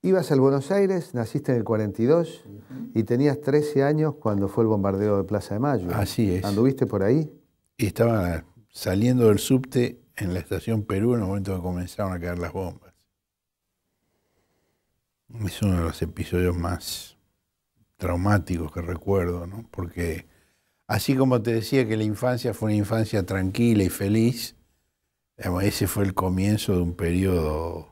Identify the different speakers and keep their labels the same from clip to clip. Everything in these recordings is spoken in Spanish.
Speaker 1: Ibas al Buenos Aires, naciste en el 42 y tenías 13 años cuando fue el bombardeo de Plaza de Mayo.
Speaker 2: Así es.
Speaker 1: ¿Anduviste por ahí?
Speaker 2: Y estaba saliendo del subte en la estación Perú en el momento que comenzaron a caer las bombas. Es uno de los episodios más traumáticos que recuerdo, ¿no? Porque así como te decía que la infancia fue una infancia tranquila y feliz, digamos, ese fue el comienzo de un periodo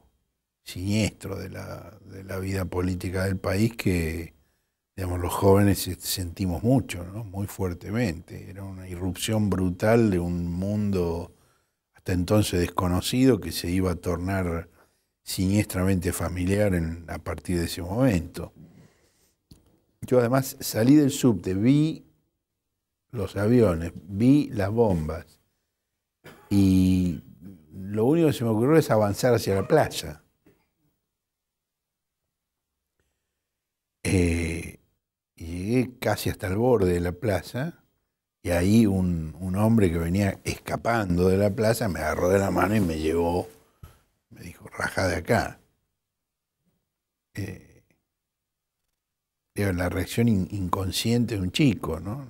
Speaker 2: siniestro de la vida política del país que, digamos, los jóvenes sentimos mucho, ¿no? Muy fuertemente. Era una irrupción brutal de un mundo hasta entonces desconocido que se iba a tornar siniestramente familiar a partir de ese momento. Yo además salí del subte, vi los aviones, vi las bombas y lo único que se me ocurrió es avanzar hacia la playa. Y llegué casi hasta el borde de la plaza y ahí un hombre que venía escapando de la plaza me agarró de la mano y me llevó, me dijo, rajá de acá. La reacción inconsciente de un chico, ¿no?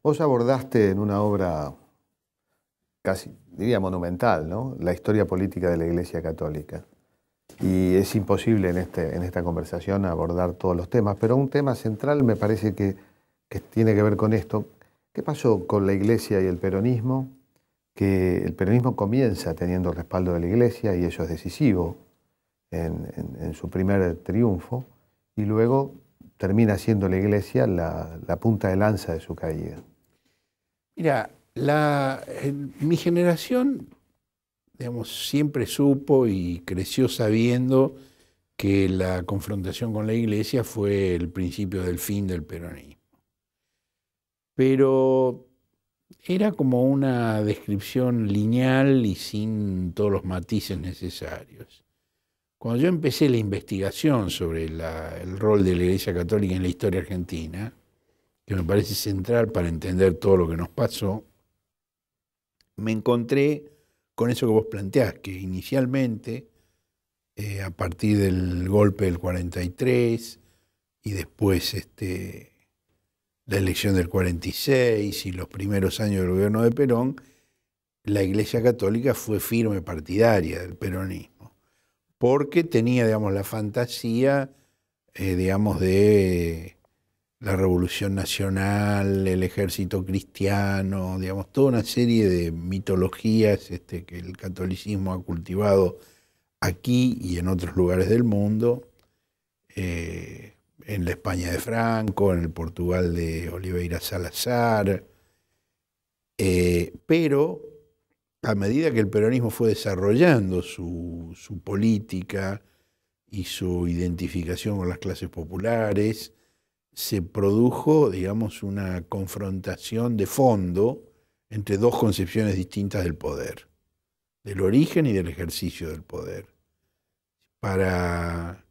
Speaker 1: Vos abordaste en una obra casi, diría monumental, ¿no? La historia política de la Iglesia Católica. Y es imposible en esta conversación abordar todos los temas, pero un tema central me parece que tiene que ver con esto. ¿Qué pasó con la Iglesia y el peronismo? Que el peronismo comienza teniendo el respaldo de la Iglesia y eso es decisivo en su primer triunfo, y luego termina siendo la Iglesia la punta de lanza de su caída.
Speaker 2: Mira, mi generación, digamos, siempre supo y creció sabiendo que la confrontación con la Iglesia fue el principio del fin del peronismo. Pero era como una descripción lineal y sin todos los matices necesarios. Cuando yo empecé la investigación sobre el rol de la Iglesia Católica en la historia argentina, que me parece central para entender todo lo que nos pasó, me encontré con eso que vos planteás, que inicialmente, a partir del golpe del 43 y después la elección del 46 y los primeros años del gobierno de Perón, la Iglesia Católica fue firme partidaria del peronismo, porque tenía, digamos, la fantasía, digamos, de la Revolución Nacional, el ejército cristiano, digamos, toda una serie de mitologías que el catolicismo ha cultivado aquí y en otros lugares del mundo, en la España de Franco, en el Portugal de Oliveira Salazar, pero a medida que el peronismo fue desarrollando su política y su identificación con las clases populares, se produjo, digamos, una confrontación de fondo entre dos concepciones distintas del poder, del origen y del ejercicio del poder. Para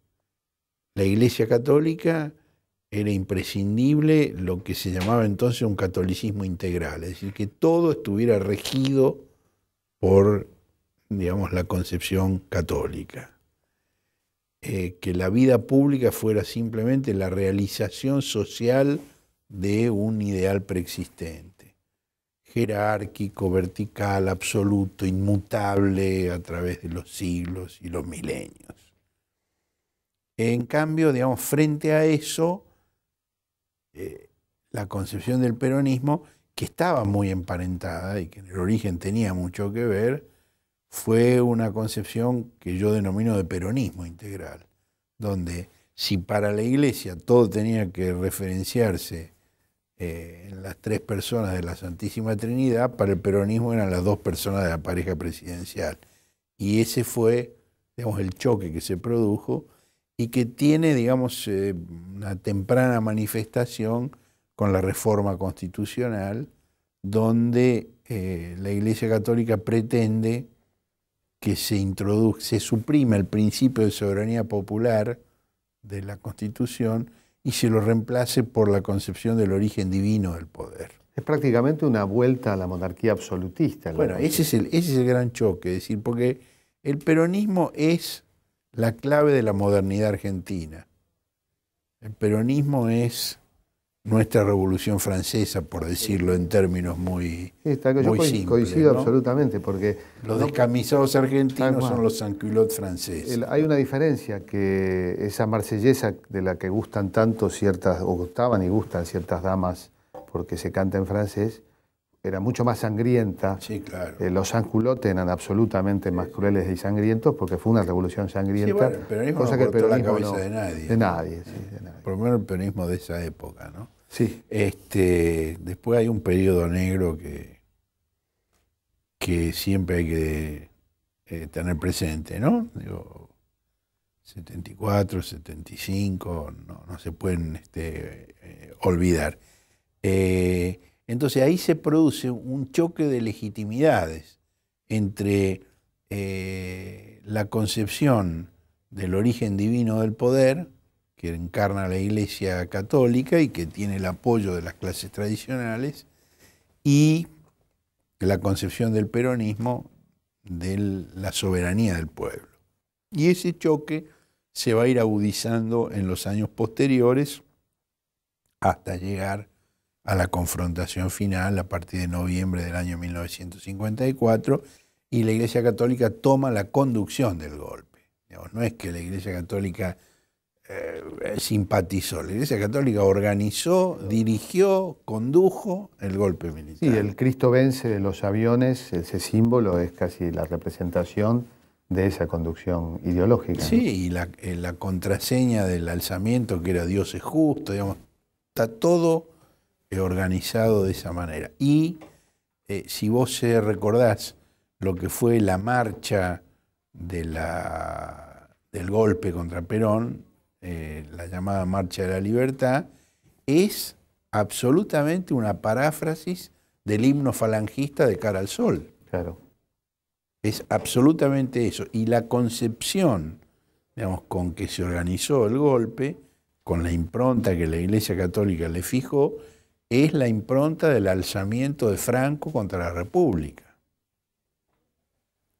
Speaker 2: la Iglesia Católica era imprescindible lo que se llamaba entonces un catolicismo integral, es decir, que todo estuviera regido por, digamos, la concepción católica. Que la vida pública fuera simplemente la realización social de un ideal preexistente, jerárquico, vertical, absoluto, inmutable a través de los siglos y los milenios. En cambio, digamos, frente a eso, la concepción del peronismo, que estaba muy emparentada y que en el origen tenía mucho que ver, fue una concepción que yo denomino de peronismo integral, donde si para la Iglesia todo tenía que referenciarse en las tres personas de la Santísima Trinidad, para el peronismo eran las dos personas de la pareja presidencial. Y ese fue, digamos, el choque que se produjo y que tiene, digamos, una temprana manifestación con la reforma constitucional, donde la Iglesia Católica pretende que se suprime el principio de soberanía popular de la Constitución y se lo reemplace por la concepción del origen divino del poder.
Speaker 1: Es prácticamente una vuelta a la monarquía absolutista.
Speaker 2: Bueno, ese es el gran choque, es decir, porque el peronismo es la clave de la modernidad argentina. El peronismo es nuestra Revolución Francesa, por decirlo en términos muy,
Speaker 1: Yo
Speaker 2: muy simples,
Speaker 1: coincido
Speaker 2: ¿no?
Speaker 1: absolutamente, porque
Speaker 2: Los descamisados argentinos
Speaker 1: Tal cual.
Speaker 2: son los sans-culottes franceses.
Speaker 1: Hay una diferencia, que esa marsellesa de la que gustan tanto ciertas, o gustaban y gustan ciertas damas porque se canta en francés, era mucho más sangrienta.
Speaker 2: Sí, claro.
Speaker 1: Los sans-culottes eran absolutamente más crueles y sangrientos porque fue una revolución sangrienta.
Speaker 2: Sí, bueno, el peronismo
Speaker 1: cosa
Speaker 2: no
Speaker 1: que el
Speaker 2: cortó la
Speaker 1: peronismo
Speaker 2: cabeza de nadie.
Speaker 1: De nadie, sí, de nadie.
Speaker 2: Por lo menos el peronismo de esa época, ¿no?
Speaker 1: Sí.
Speaker 2: Después hay un periodo negro que siempre hay que tener presente, ¿no? Digo, 74, 75, no se pueden olvidar. Entonces ahí se produce un choque de legitimidades entre la concepción del origen divino del poder, que encarna la Iglesia Católica y que tiene el apoyo de las clases tradicionales, y la concepción del peronismo de la soberanía del pueblo. Y ese choque se va a ir agudizando en los años posteriores hasta llegar a la confrontación final a partir de noviembre del año 1954, y la Iglesia Católica toma la conducción del golpe. No es que la Iglesia Católica simpatizó, la Iglesia Católica organizó, dirigió, condujo el golpe militar.
Speaker 1: Sí, el Cristo vence de los aviones, ese símbolo es casi la representación de esa conducción ideológica.
Speaker 2: Sí, ¿no? Y la contraseña del alzamiento, que era Dios es justo, digamos, está todo organizado de esa manera. Y si vos recordás lo que fue la marcha del golpe contra Perón, la llamada Marcha de la Libertad, es absolutamente una paráfrasis del himno falangista de Cara al Sol.
Speaker 1: Claro.
Speaker 2: Es absolutamente eso. Y la concepción, digamos, con que se organizó el golpe, con la impronta que la Iglesia Católica le fijó, es la impronta del alzamiento de Franco contra la República.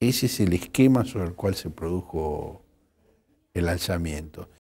Speaker 2: Ese es el esquema sobre el cual se produjo el alzamiento.